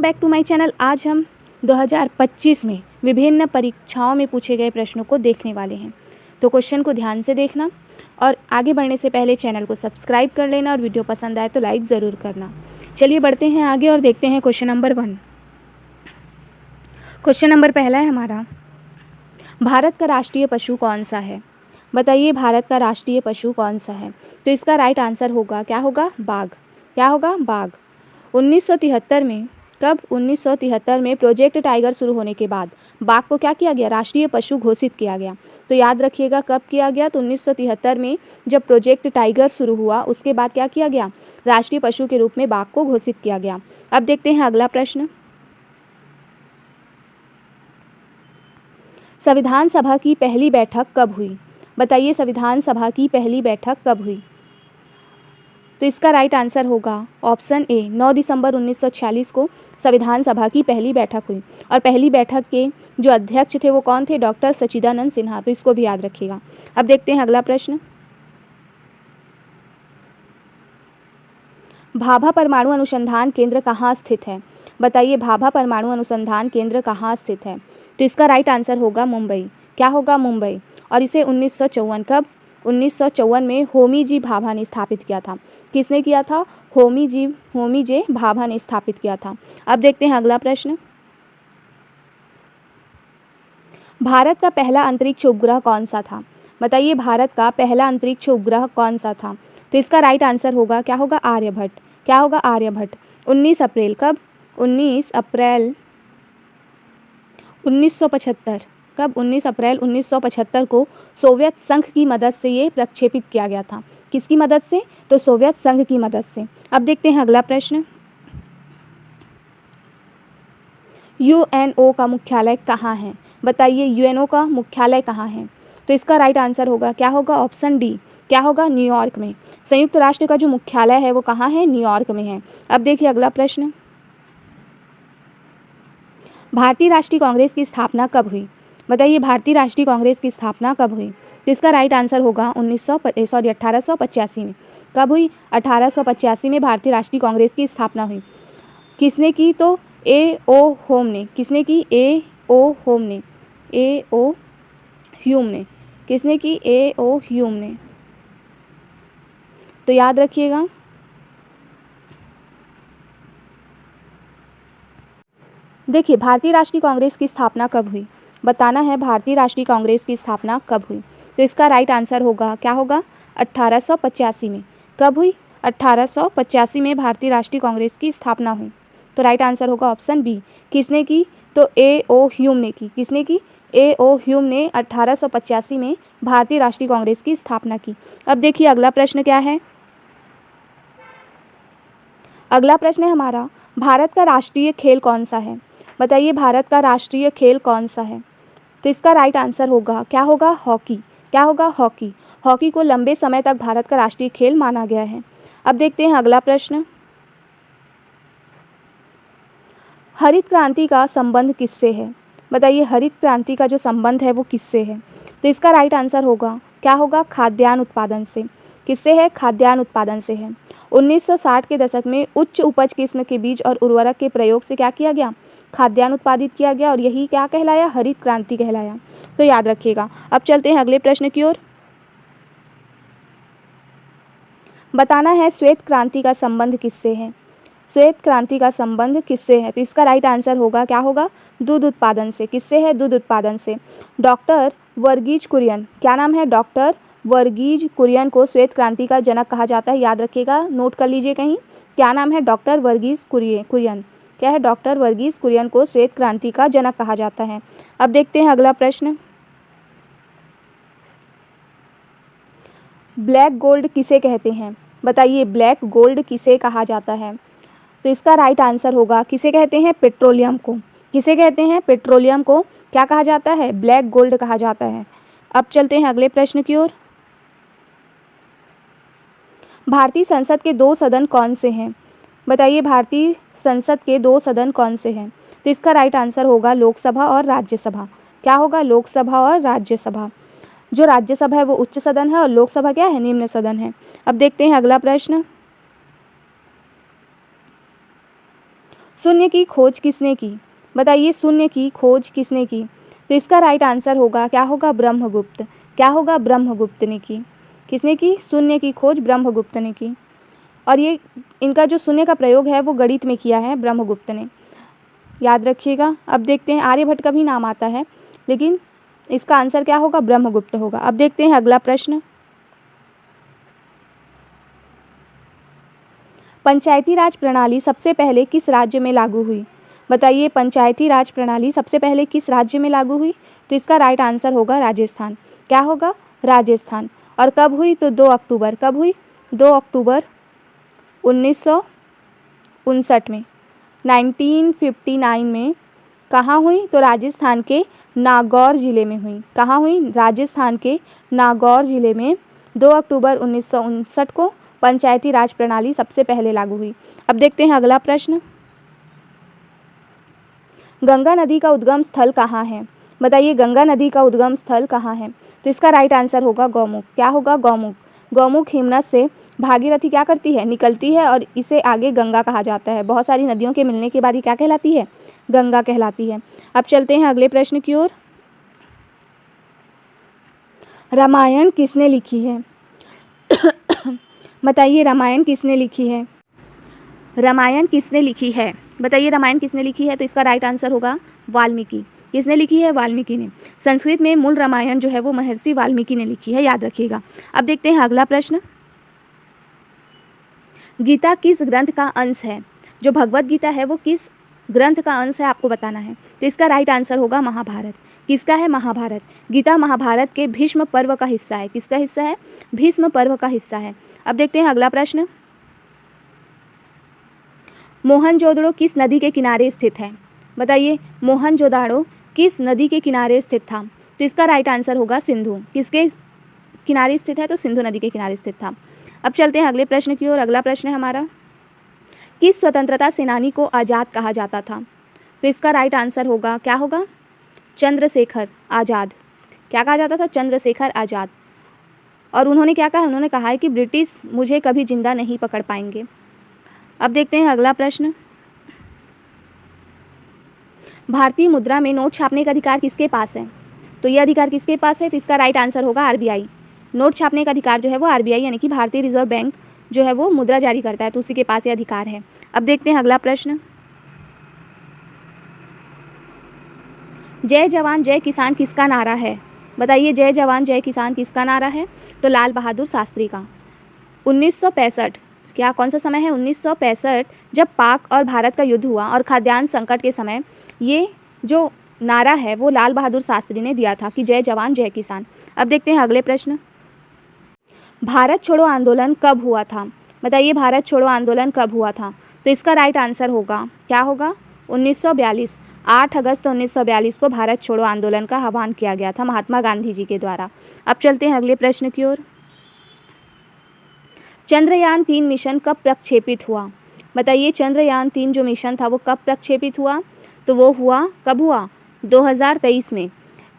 Back to my channel. आज हम 2025 में विभिन्न परीक्षाओं में पूछे गए प्रश्नों को देखने वाले हैं। तो क्वेश्चन को ध्यान से देखना और आगे बढ़ने से पहले चैनल को सब्सक्राइब कर लेना और वीडियो पसंद आए तो लाइक ज़रूर करना। चलिए बढ़ते हैं आगे और देखते हैं क्वेश्चन नंबर 1। क्वेश्चन नंबर पहला है हमारा, भारत का राष्ट्रीय पशु कौन सा है? बताइए भारत का राष्ट्रीय पशु कौन सा है? तो इसका राइट आंसर होगा, क्या होगा? बाघ। क्या होगा? बाघ। 1973 में, कब? 1973 में प्रोजेक्ट टाइगर शुरू होने के बाद बाघ को क्या किया गया? राष्ट्रीय पशु घोषित किया गया। तो याद रखिएगा कब किया गया? तो 1973 में जब प्रोजेक्ट टाइगर शुरू हुआ उसके बाद क्या किया गया? राष्ट्रीय पशु के रूप में बाघ को घोषित किया गया। अब देखते हैं अगला प्रश्न। संविधान सभा की पहली बैठक कब हुई? बताइए संविधान सभा की पहली बैठक कब हुई? तो इसका राइट आंसर होगा ऑप्शन ए, 9 दिसंबर 1946 को संविधान सभा की पहली बैठक हुई। और पहली बैठक के जो अध्यक्ष थे वो कौन थे? डॉक्टर सच्चिदानंद सिन्हा। तो इसको भी याद रखिएगा। अब देखते हैं अगला प्रश्न। भाभा परमाणु अनुसंधान केंद्र कहाँ स्थित है? बताइए भाभा परमाणु अनुसंधान केंद्र कहाँ स्थित है? तो इसका राइट आंसर होगा मुंबई। क्या होगा? मुंबई। और इसे 1954, कब? 1954 में होमी जी भाभा ने स्थापित किया था। किसने किया था? होमी जे भाभा ने स्थापित किया था। अब देखते हैं अगला प्रश्न। भारत का पहला अंतरिक्ष उपग्रह कौन सा था? बताइए भारत का पहला अंतरिक्ष उपग्रह कौन सा था? तो इसका राइट आंसर होगा, क्या होगा? आर्यभट्ट। क्या होगा? आर्यभट्ट। 19 अप्रैल, कब? 19 अप्रैल 1975, कब? 19 अप्रैल 1975 को सोवियत संघ की मदद से ये प्रक्षेपित किया गया था। किसकी मदद से? तो सोवियत संघ की मदद से। अब देखते हैं अगला प्रश्न। यूएनओ का मुख्यालय कहाँ है? बताइए यूएनओ का मुख्यालय कहाँ है? तो इसका राइट आंसर होगा, क्या होगा? Option D. क्या होगा? न्यूयॉर्क में। संयुक्त राष्ट्र का जो मुख्यालय है वो कहाँ है? न्यूयॉर्क में है। अब देखिए अगला प्रश्न। भारतीय राष्ट्रीय कांग्रेस की स्थापना कब हुई? बताइए भारतीय राष्ट्रीय कांग्रेस की स्थापना कब हुई? तो इसका राइट आंसर होगा 1885 में। कब हुई? 1885 में भारतीय राष्ट्रीय कांग्रेस की स्थापना हुई। किसने की? तो ए ओ होम ने। किसने की? ए ओ होम ने। ए ओ ह्यूम ने। किसने की? ए ओ ह्यूम ने। तो याद रखिएगा। देखिए भारतीय राष्ट्रीय कांग्रेस की स्थापना कब हुई? बताना है भारतीय राष्ट्रीय कांग्रेस की स्थापना कब हुई। तो इसका राइट आंसर होगा, क्या होगा? 1885 में। कब हुई? 1885 में भारतीय राष्ट्रीय कांग्रेस की स्थापना हुई। तो राइट आंसर होगा ऑप्शन बी। किसने की? तो ए ओ ह्यूम ने की। किसने की? ए ओ ह्यूम ने 1885 में भारतीय राष्ट्रीय कांग्रेस की स्थापना की। अब देखिए अगला प्रश्न क्या है। अगला प्रश्न है हमारा, भारत का राष्ट्रीय खेल कौन सा है? बताइए भारत का राष्ट्रीय खेल कौन सा है? तो इसका राइट आंसर होगा, क्या होगा? हॉकी। क्या होगा? हॉकी। हॉकी को लंबे समय तक भारत का राष्ट्रीय खेल माना गया है। अब देखते हैं अगला प्रश्न। हरित क्रांति का संबंध किससे है? बताइए हरित क्रांति का जो संबंध है वो किससे है? तो इसका राइट आंसर होगा, क्या होगा? खाद्यान्न उत्पादन से। किससे है? खाद्यान्न उत्पादन से है। 1960 के दशक में उच्च उपज किस्म के बीज और उर्वरक के प्रयोग से क्या किया गया? खाद्यान्न उत्पादित किया गया और यही क्या कहलाया? हरित क्रांति कहलाया। तो याद रखिएगा। अब चलते हैं अगले प्रश्न की ओर। बताना है श्वेत क्रांति का संबंध किससे है? श्वेत क्रांति का संबंध किससे है? तो इसका राइट आंसर होगा, क्या होगा? दूध उत्पादन से। किससे है? दूध उत्पादन से। डॉक्टर वर्गीज कुरियन, क्या नाम है? डॉक्टर वर्गीज कुरियन को श्वेत क्रांति का जनक कहा जाता है। याद रखिएगा, नोट कर लीजिए कहीं। क्या नाम है? डॉक्टर वर्गीज कुरियन। क्या है? डॉक्टर वर्गीज कुरियन को श्वेत क्रांति का जनक कहा जाता है। अब देखते हैं अगला प्रश्न। ब्लैक गोल्ड किसे कहते हैं? बताइए ब्लैक गोल्ड किसे कहा जाता है? तो इसका राइट आंसर होगा, किसे कहते हैं? पेट्रोलियम को। किसे कहते हैं? पेट्रोलियम को क्या कहा जाता है? ब्लैक गोल्ड कहा जाता है। अब चलते हैं अगले प्रश्न की ओर। भारतीय संसद के 2 सदन कौन से हैं? बताइए भारतीय संसद के 2 सदन कौन से हैं? तो इसका राइट आंसर होगा लोकसभा और राज्यसभा। क्या होगा? लोकसभा और राज्यसभा। जो राज्यसभा है वो उच्च सदन है और लोकसभा क्या है? निम्न सदन है। अब देखते हैं अगला प्रश्न। शून्य की खोज किसने की? बताइए शून्य की खोज किसने की? तो इसका राइट आंसर होगा, क्या होगा? ब्रह्मगुप्त। क्या होगा? ब्रह्मगुप्त ने की। किसने की? शून्य की खोज ब्रह्मगुप्त ने की। और ये इनका जो शून्य का प्रयोग है वो गणित में किया है ब्रह्मगुप्त ने, याद रखिएगा। अब देखते हैं, आर्यभट्ट का भी नाम आता है, लेकिन इसका आंसर क्या होगा? ब्रह्मगुप्त होगा। अब देखते हैं अगला प्रश्न। पंचायती राज प्रणाली सबसे पहले किस राज्य में लागू हुई? बताइए पंचायती राज प्रणाली सबसे पहले किस राज्य में लागू हुई? तो इसका राइट आंसर होगा राजस्थान। क्या होगा? राजस्थान। और कब हुई? तो 2 अक्टूबर। कब हुई? 2 अक्टूबर 1959 में, 1959 में। कहाँ हुई? तो राजस्थान के नागौर ज़िले में हुई। कहाँ हुई? राजस्थान के नागौर ज़िले में 2 अक्टूबर 1959 को पंचायती राज प्रणाली सबसे पहले लागू हुई। अब देखते हैं अगला प्रश्न। गंगा नदी का उद्गम स्थल कहाँ है? बताइए गंगा नदी का उद्गम स्थल कहाँ है? तो इसका राइट आंसर होगा गौमुख। क्या होगा? गौमुख। गौमुख हिमनद से भागीरथी क्या करती है? निकलती है, और इसे आगे गंगा कहा जाता है। बहुत सारी नदियों के मिलने के बाद ये क्या कहलाती है? गंगा कहलाती है। अब चलते हैं अगले प्रश्न की ओर। रामायण किसने लिखी है? बताइए रामायण किसने लिखी है? रामायण किसने लिखी है? बताइए रामायण किसने लिखी है? तो इसका राइट आंसर होगा वाल्मीकि। किसने लिखी है? वाल्मीकि ने। संस्कृत में मूल रामायण जो है वो महर्षि वाल्मीकि ने लिखी है, याद रखिएगा। अब देखते हैं अगला प्रश्न। गीता किस ग्रंथ का अंश है? जो भगवत गीता है वो किस ग्रंथ का अंश है, आपको बताना है। तो इसका राइट आंसर होगा महाभारत। किसका है? महाभारत। गीता महाभारत के भीष्म पर्व का हिस्सा है। किसका हिस्सा है? भीष्म पर्व का हिस्सा है। अब देखते हैं अगला प्रश्न। मोहनजोदड़ो किस नदी के किनारे स्थित है? बताइए मोहनजोदड़ो किस नदी के किनारे स्थित था? तो इसका राइट आंसर होगा सिंधु। किसके किनारे स्थित है? तो सिंधु नदी के किनारे स्थित था। अब चलते हैं अगले प्रश्न की ओर। अगला प्रश्न है हमारा, किस स्वतंत्रता सेनानी को आज़ाद कहा जाता था? तो इसका राइट आंसर होगा, क्या होगा? चंद्रशेखर आज़ाद। क्या कहा जाता था? चंद्रशेखर आज़ाद। और उन्होंने क्या कहा? उन्होंने कहा है कि ब्रिटिश मुझे कभी जिंदा नहीं पकड़ पाएंगे। अब देखते हैं अगला प्रश्न। भारतीय मुद्रा में नोट छापने का अधिकार किसके पास है? तो यह अधिकार किसके पास है? तो इसका राइट आंसर होगा आरबीआई। नोट छापने का अधिकार जो है वो आरबीआई यानी कि भारतीय रिजर्व बैंक जो है वो मुद्रा जारी करता है, तो उसी के पास ये अधिकार है। अब देखते हैं अगला प्रश्न। जय जवान जय किसान किसका नारा है? बताइए जय जवान जय किसान किसका नारा है? तो लाल बहादुर शास्त्री का। 1965, क्या कौन सा समय है? 1965, जब पाक और भारत का युद्ध हुआ और खाद्यान्न संकट के समय ये जो नारा है वो लाल बहादुर शास्त्री ने दिया था कि जय जवान जय किसान। अब देखते हैं अगले प्रश्न। भारत छोड़ो आंदोलन कब हुआ था? बताइए भारत छोड़ो आंदोलन कब हुआ था? तो इसका राइट आंसर होगा, क्या होगा? 1942। 8 अगस्त 1942 को भारत छोड़ो आंदोलन का आह्वान किया गया था महात्मा गांधी जी के द्वारा। अब चलते हैं अगले प्रश्न की ओर। चंद्रयान 3 मिशन कब प्रक्षेपित हुआ? बताइए चंद्रयान 3 जो मिशन था वो कब प्रक्षेपित हुआ? तो वो हुआ, कब हुआ? 2023 में।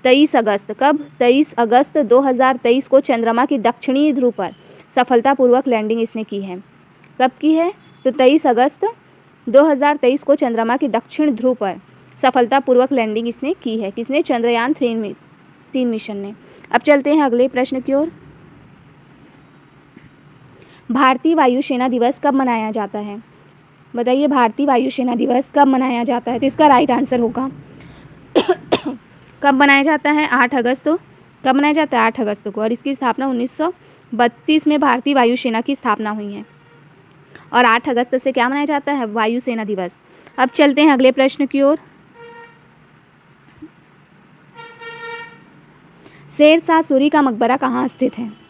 23 अगस्त। कब? 23 अगस्त 2023 को चंद्रमा की दक्षिणी ध्रुव पर सफलतापूर्वक लैंडिंग इसने की है। कब की है? तो 23 अगस्त 2023 को चंद्रमा की दक्षिण ध्रुव पर सफलतापूर्वक लैंडिंग इसने की है। किसने? चंद्रयान 3 मिशन ने। अब चलते हैं अगले प्रश्न की ओर। भारतीय वायुसेना दिवस कब मनाया जाता है? बताइए भारतीय वायुसेना दिवस कब मनाया जाता है? तो इसका राइट आंसर होगा कब मनाया जाता है? 8 अगस्त को। कब मनाया जाता है? 8 अगस्त को। और इसकी स्थापना 1932 में भारतीय वायुसेना की स्थापना हुई है। और 8 अगस्त से क्या मनाया जाता है? वायुसेना दिवस। अब चलते हैं अगले प्रश्न की ओर। शेरशाह सूरी का मकबरा कहाँ स्थित है?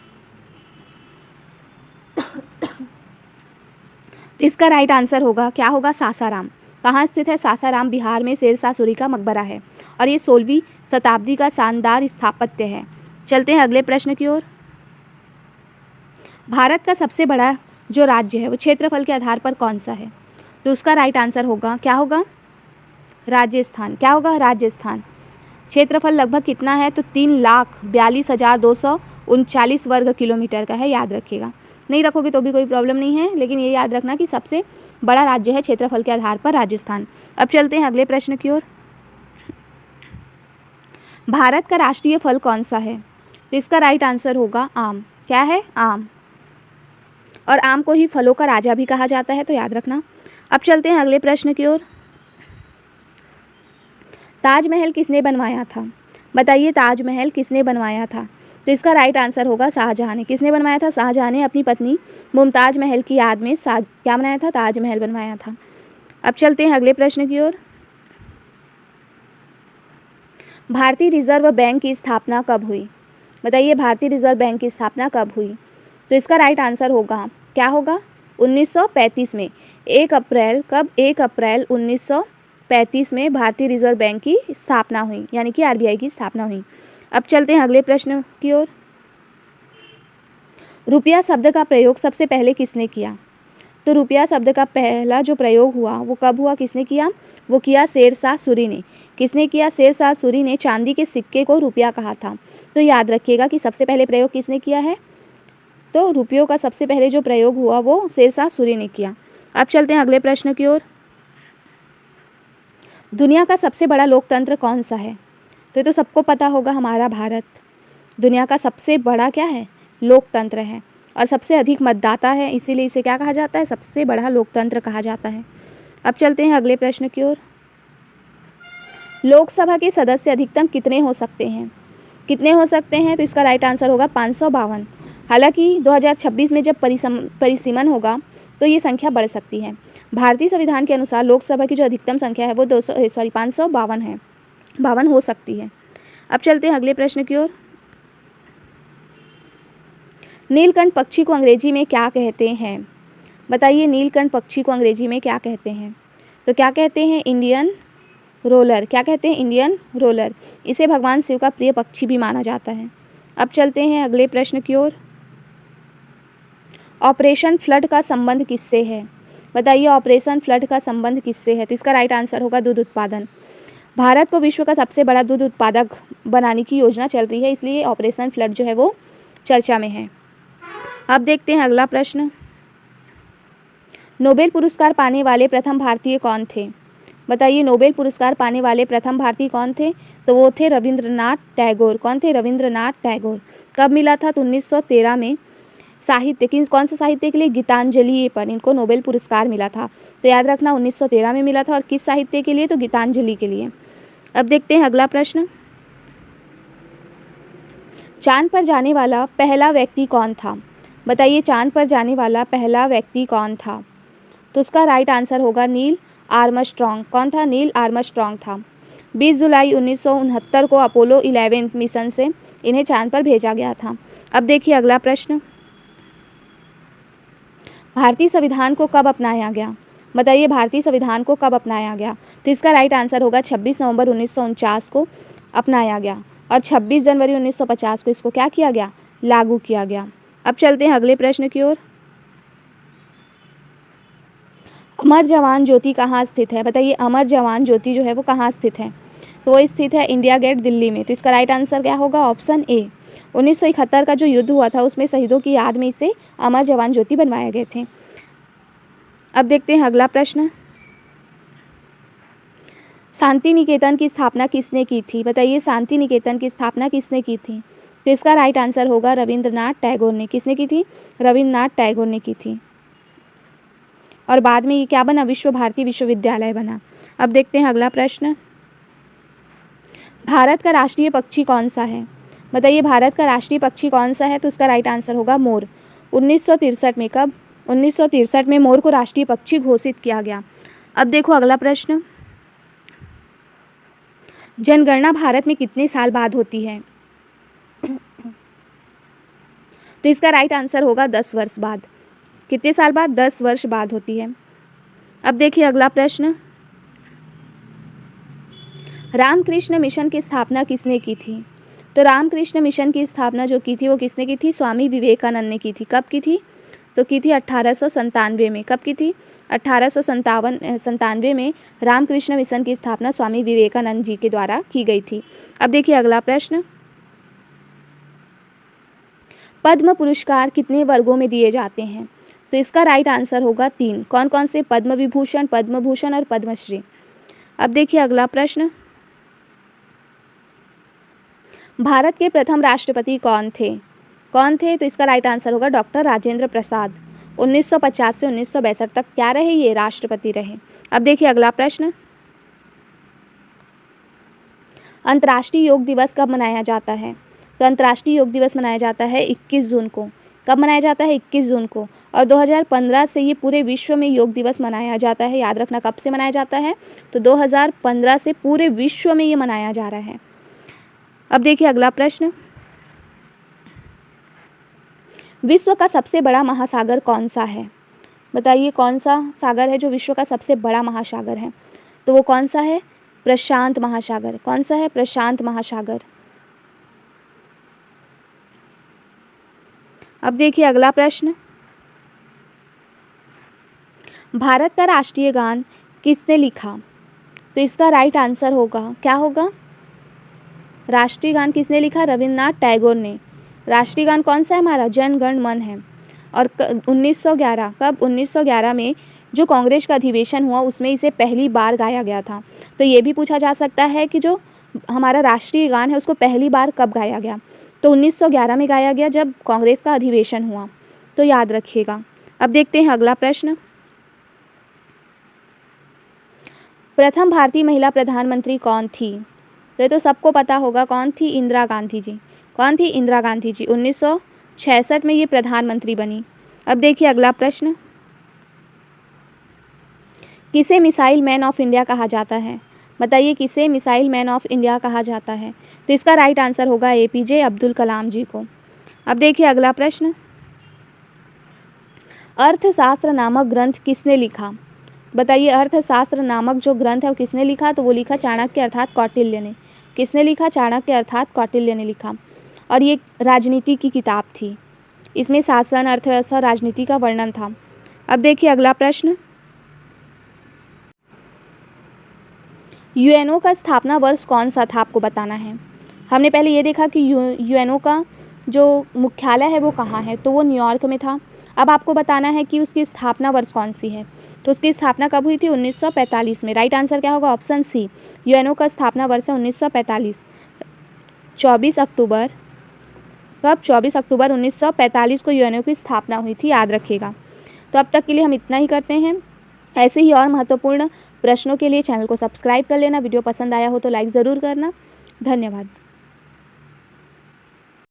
तो इसका राइट आंसर होगा, क्या होगा? सासाराम। कहाँ स्थित है? सासाराम बिहार में शेरशाह सूरी का मकबरा है और ये 16वीं शताब्दी का शानदार स्थापत्य है। चलते हैं अगले प्रश्न की ओर। भारत का सबसे बड़ा जो राज्य है वो क्षेत्रफल के आधार पर कौन सा है? तो उसका राइट आंसर होगा, क्या होगा? राजस्थान। क्या होगा? राजस्थान। क्षेत्रफल लगभग कितना है? तो 3,42,239 वर्ग किलोमीटर का है, याद रखिएगा। नहीं रखोगे तो भी कोई प्रॉब्लम नहीं है, लेकिन ये याद रखना कि सबसे बड़ा राज्य है क्षेत्रफल के आधार पर राजस्थान। अब चलते हैं अगले प्रश्न की ओर। भारत का राष्ट्रीय फल कौन सा है? तो इसका राइट आंसर होगा आम। क्या है? आम। और आम को ही फलों का राजा भी कहा जाता है, तो याद रखना। अब चलते हैं अगले प्रश्न की ओर। ताजमहल किसने बनवाया था? बताइए ताजमहल किसने बनवाया था? तो इसका राइट आंसर होगा शाहजहां ने। किसने बनवाया था? शाहजहां ने अपनी पत्नी मुमताज महल की याद में क्या बनाया था? ताजमहल बनवाया था। अब चलते हैं अगले प्रश्न की ओर। भारतीय रिजर्व बैंक की स्थापना कब हुई? बताइए भारतीय रिजर्व बैंक की स्थापना कब हुई? तो इसका राइट आंसर होगा, क्या होगा? 1935 में। 1 अप्रैल, कब? 1 अप्रैल 1935 में भारतीय रिजर्व बैंक की स्थापना हुई, यानी कि आरबीआई की स्थापना हुई। अब चलते हैं अगले प्रश्न की ओर। रुपया शब्द का प्रयोग सबसे पहले किसने किया? तो रुपया शब्द का पहला जो प्रयोग हुआ वो कब हुआ? किसने किया? वो किया शेरशाह सूरी ने। किसने किया? शेरशाह सूरी ने चांदी के सिक्के को रुपया कहा था। तो याद रखिएगा कि सबसे पहले प्रयोग किसने किया है? तो रुपयों का सबसे पहले जो प्रयोग हुआ वो शेरशाह सूरी ने किया। अब चलते हैं अगले प्रश्न की ओर। दुनिया का सबसे बड़ा लोकतंत्र कौन सा है? तो ये तो सबको पता होगा, हमारा भारत दुनिया का सबसे बड़ा क्या है? लोकतंत्र है, और सबसे अधिक मतदाता है, इसीलिए इसे क्या कहा जाता है? सबसे बड़ा लोकतंत्र कहा जाता है। अब चलते हैं अगले प्रश्न की ओर। लोकसभा के सदस्य अधिकतम कितने हो सकते हैं? कितने हो सकते हैं? तो इसका राइट आंसर होगा 552। हालांकि 2026 में जब परिसीमन होगा तो ये संख्या बढ़ सकती है। भारतीय संविधान के अनुसार लोकसभा की जो अधिकतम संख्या है वो 552 है, 52 हो सकती है। अब चलते हैं अगले प्रश्न की ओर। नीलकंठ पक्षी को अंग्रेजी में क्या कहते हैं? बताइए नीलकंठ पक्षी को अंग्रेजी में क्या कहते हैं? तो क्या कहते हैं? Indian roller. क्या कहते हैं? Indian roller. इसे भगवान शिव का प्रिय पक्षी भी माना जाता है। अब चलते हैं अगले प्रश्न की ओर। ऑपरेशन फ्लड का संबंध किससे है? बताइए ऑपरेशन फ्लड का संबंध किससे है? तो इसका राइट आंसर होगा दूध उत्पादन। भारत को विश्व का सबसे बड़ा दूध उत्पादक बनाने की योजना चल रही है, इसलिए ऑपरेशन फ्लड जो है वो चर्चा में है। अब देखते हैं अगला प्रश्न। नोबेल पुरस्कार पाने वाले प्रथम भारतीय कौन थे? बताइए नोबेल पुरस्कार पाने वाले प्रथम भारतीय कौन थे? तो वो थे रविंद्रनाथ टैगोर। कौन थे? रविंद्रनाथ टैगोर। कब मिला था? तो 1913 में। साहित्य, कौन से साहित्य के लिए? गीतांजलि पर इनको नोबेल पुरस्कार मिला था। तो याद रखना 1913 में मिला था, और किस साहित्य के लिए? तो गीतांजलि के लिए। अब देखते हैं अगला प्रश्न। चांद पर जाने वाला पहला व्यक्ति कौन था? बताइए चांद पर जाने वाला पहला व्यक्ति कौन था? तो उसका राइट आंसर होगा नील आर्मस्ट्रॉन्ग। कौन था? नील आर्मस्ट्रॉन्ग था। 20 जुलाई 1969 को अपोलो 11 मिशन से इन्हें चांद पर भेजा गया था। अब देखिए अगला प्रश्न। भारतीय संविधान को कब अपनाया गया? बताइए भारतीय संविधान को कब अपनाया गया? तो इसका राइट आंसर होगा 26 नवंबर 1949 को अपनाया गया, और 26 जनवरी 1950 को इसको क्या किया गया? लागू किया गया। अब चलते हैं अगले प्रश्न की ओर। अमर जवान ज्योति कहाँ स्थित है? बताइए अमर जवान ज्योति जो है वो कहाँ स्थित है? तो वो स्थित है इंडिया गेट दिल्ली में। तो इसका राइट आंसर क्या होगा? Option A. 1971 का जो युद्ध हुआ था उसमें शहीदों की याद में इसे अमर जवान ज्योति बनवाए गए थे। अब देखते हैं अगला प्रश्न। शांति निकेतन की स्थापना किसने की थी? बताइए शांति निकेतन की स्थापना किसने की थी? तो इसका राइट आंसर होगा रविंद्रनाथ टैगोर ने। किसने की थी? रविंद्रनाथ टैगोर ने की थी, और बाद में ये क्या बना? विश्व भारती विश्वविद्यालय बना। अब देखते हैं अगला प्रश्न। भारत का राष्ट्रीय पक्षी कौन सा है? बताइए भारत का राष्ट्रीय पक्षी कौन सा है? तो उसका राइट आंसर होगा मोर। 1963 में। कब? 1963 में मोर को राष्ट्रीय पक्षी घोषित किया गया। अब देखो अगला प्रश्न। जनगणना भारत में कितने साल बाद होती है? तो इसका राइट आंसर होगा 10 वर्ष बाद। कितने साल बाद? 10 वर्ष बाद होती है। अब देखिए अगला प्रश्न। रामकृष्ण मिशन की स्थापना किसने की थी? तो रामकृष्ण मिशन की स्थापना जो की थी वो किसने की थी? स्वामी विवेकानंद ने की थी। कब की थी? तो की थी 1897 में। कब की थी? 1897 में रामकृष्ण मिशन की स्थापना स्वामी विवेकानंद जी के द्वारा की गई थी। अब देखिए अगला प्रश्न। पद्म पुरस्कार कितने वर्गों में दिए जाते हैं? तो इसका राइट आंसर होगा 3। कौन कौन से? पद्म विभूषण, पद्म भूषण और पद्मश्री। अब देखिए अगला प्रश्न, भारत के प्रथम राष्ट्रपति कौन थे? कौन थे? तो इसका राइट आंसर होगा डॉक्टर राजेंद्र प्रसाद। 1950 से 1962 तक क्या रहे? ये राष्ट्रपति रहे। अब देखिए अगला प्रश्न, अंतर्राष्ट्रीय योग दिवस कब मनाया जाता है? तो अंतर्राष्ट्रीय योग दिवस मनाया जाता है 21 जून को। कब मनाया जाता है? 21 जून को। और 2015 से ये पूरे विश्व में योग दिवस मनाया जाता है। याद रखना कब से मनाया जाता है? तो 2015 से पूरे विश्व में ये मनाया जा रहा है। अब देखिए अगला प्रश्न, विश्व का सबसे बड़ा महासागर कौन सा है? बताइए कौन सा सागर है जो विश्व का सबसे बड़ा महासागर है? तो वो कौन सा है? प्रशांत महासागर। कौन सा है? प्रशांत महासागर। अब देखिए अगला प्रश्न, भारत का राष्ट्रीय गान किसने लिखा? तो इसका राइट आंसर होगा, क्या होगा? राष्ट्रीय गान किसने लिखा? रविन्द्रनाथ टैगोर ने। राष्ट्रीय गान कौन सा है हमारा? जन गण मन है। और 1911, कब? 1911 में जो कांग्रेस का अधिवेशन हुआ उसमें इसे पहली बार गाया गया था। तो ये भी पूछा जा सकता है कि जो हमारा राष्ट्रीय गान है उसको पहली बार कब गाया गया? तो 1911 में गाया गया जब कांग्रेस का अधिवेशन हुआ। तो याद रखिएगा। अब देखते हैं अगला प्रश्न, प्रथम भारतीय महिला प्रधानमंत्री कौन थी? तो ये तो सबको पता होगा, कौन थी? इंदिरा गांधी जी। कौन थी? इंदिरा गांधी जी। 1966 में ये प्रधानमंत्री बनी। अब देखिए अगला प्रश्न, किसे मिसाइल मैन ऑफ इंडिया कहा जाता है? बताइए किसे मिसाइल मैन ऑफ इंडिया कहा जाता है? तो इसका राइट आंसर होगा APJ अब्दुल कलाम जी को। अब देखिए अगला प्रश्न, अर्थशास्त्र नामक ग्रंथ किसने लिखा? बताइए अर्थशास्त्र नामक जो ग्रंथ है वो किसने लिखा? तो वो लिखा चाणक्य अर्थात कौटिल्य ने। किसने लिखा? चाणक्य अर्थात कौटिल्य ने लिखा। और ये राजनीति की किताब थी। इसमें शासन, अर्थव्यवस्था, राजनीति का वर्णन था। अब देखिए अगला प्रश्न, यूएनओ का स्थापना वर्ष कौन सा था? आपको बताना है। हमने पहले ये देखा कि यूएनओ का जो मुख्यालय है वो कहाँ है, तो वो न्यूयॉर्क में था। अब आपको बताना है कि उसकी स्थापना वर्ष कौन सी है। तो उसकी स्थापना कब हुई थी? 1945 में। राइट आंसर क्या होगा? Option C. यूएनओ का स्थापना वर्ष है 1945। 24 अक्टूबर, कब? 24 अक्टूबर 1945 को यूएनओ की स्थापना हुई थी। याद रखिएगा। तो अब तक के लिए हम इतना ही करते हैं। ऐसे ही और महत्वपूर्ण प्रश्नों के लिए चैनल को सब्सक्राइब कर लेना। वीडियो पसंद आया हो तो लाइक ज़रूर करना। धन्यवाद।